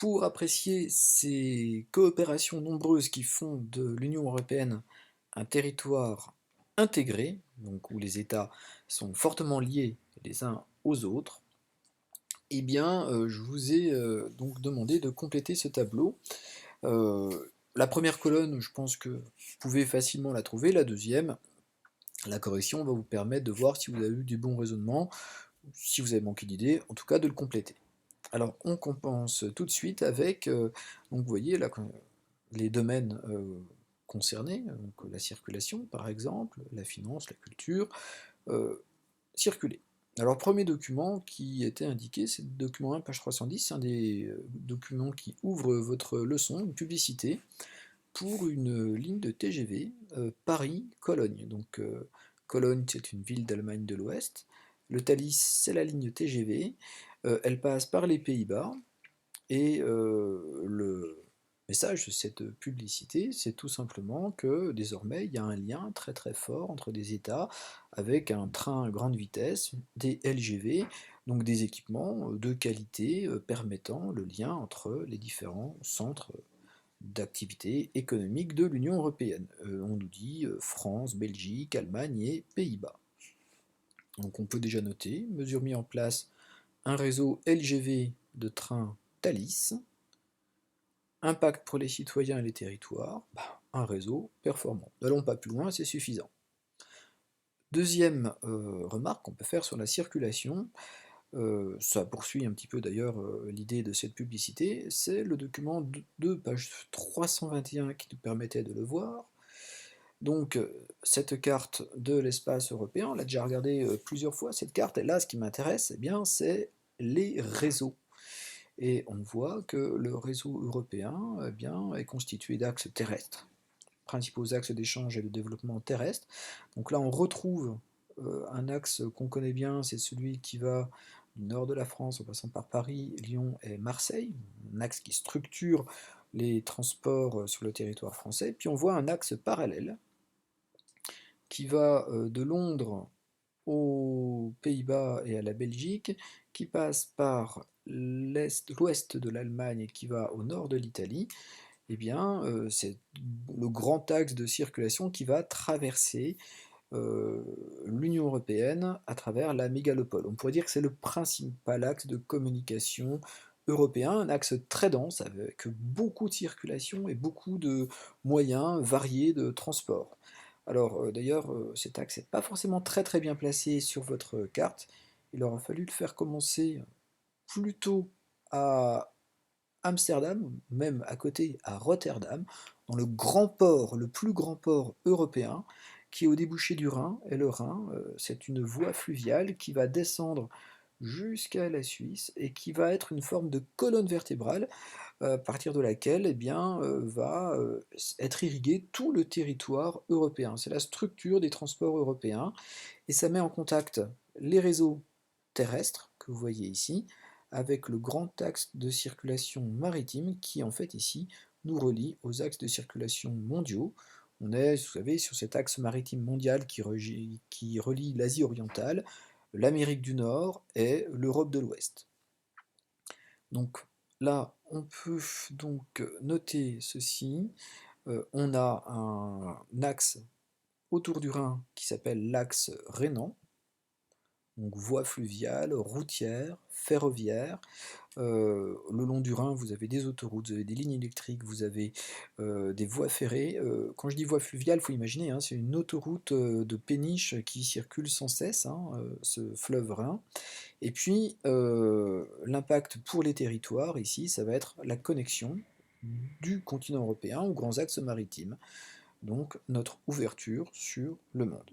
Pour apprécier ces coopérations nombreuses qui font de l'Union européenne un territoire intégré, donc où les États sont fortement liés les uns aux autres, eh bien, je vous ai donc demandé de compléter ce tableau. La première colonne, je pense que vous pouvez facilement la trouver. La deuxième, la correction va vous permettre de voir si vous avez eu du bon raisonnement, si vous avez manqué d'idées, en tout cas de le compléter. Alors, on commence tout de suite avec, donc vous voyez là, les domaines concernés, donc la circulation par exemple, la finance, la culture, circuler. Alors, le premier document qui était indiqué, c'est le document 1, page 310, c'est un des documents qui ouvre votre leçon, une publicité, pour une ligne de TGV Paris-Cologne. Donc, Cologne, c'est une ville d'Allemagne de l'Ouest. Le Thalys, c'est la ligne TGV. Elle passe par les Pays-Bas. Et le message de cette publicité, c'est tout simplement que désormais, il y a un lien très très fort entre des États avec un train à grande vitesse, des LGV, donc des équipements de qualité permettant le lien entre les différents centres d'activité économique de l'Union européenne. On nous dit France, Belgique, Allemagne et Pays-Bas. Donc on peut déjà noter, mesure mis en place un réseau LGV de trains Thalys. Impact pour les citoyens et les territoires, un réseau performant. N'allons pas plus loin, c'est suffisant. Deuxième remarque qu'on peut faire sur la circulation, ça poursuit un petit peu d'ailleurs l'idée de cette publicité, c'est le document 2, page 321 qui nous permettait de le voir. Donc cette carte de l'espace européen, on l'a déjà regardé plusieurs fois, cette carte, et là ce qui m'intéresse, eh bien, c'est les réseaux. Et on voit que le réseau européen eh bien, est constitué d'axes terrestres, principaux axes d'échange et de développement terrestre. Donc là, on retrouve un axe qu'on connaît bien, c'est celui qui va du nord de la France en passant par Paris, Lyon et Marseille, un axe qui structure les transports sur le territoire français. Puis on voit un axe parallèle qui va de Londres aux Pays-Bas et à la Belgique, qui passe par l'ouest de l'Allemagne et qui va au nord de l'Italie, eh bien, c'est le grand axe de circulation qui va traverser l'Union européenne à travers la mégalopole. On pourrait dire que c'est le principal axe de communication européen, un axe très dense avec beaucoup de circulation et beaucoup de moyens variés de transport. Alors d'ailleurs, cet axe n'est pas forcément très très bien placé sur votre carte. Il aura fallu le faire commencer plutôt à Amsterdam, même à côté à Rotterdam, dans le grand port, le plus grand port européen, qui est au débouché du Rhin. Et le Rhin, c'est une voie fluviale qui va descendre jusqu'à la Suisse et qui va être une forme de colonne vertébrale à partir de laquelle eh bien, va être irrigué tout le territoire européen. C'est la structure des transports européens et ça met en contact les réseaux terrestres que vous voyez ici avec le grand axe de circulation maritime qui en fait ici nous relie aux axes de circulation mondiaux. On est, vous savez, sur cet axe maritime mondial qui relie l'Asie orientale, l'Amérique du Nord et l'Europe de l'Ouest. Donc là, on peut donc noter ceci. On a un axe autour du Rhin qui s'appelle l'axe rhénan, donc voie fluviale, routière, ferroviaire. Le long du Rhin, vous avez des autoroutes, vous avez des lignes électriques, vous avez des voies ferrées. Quand je dis voie fluviale, il faut imaginer, hein, c'est une autoroute de péniche qui circule sans cesse, hein, ce fleuve Rhin. Et puis, l'impact pour les territoires, ici, ça va être la connexion du continent européen aux grands axes maritimes, donc notre ouverture sur le monde.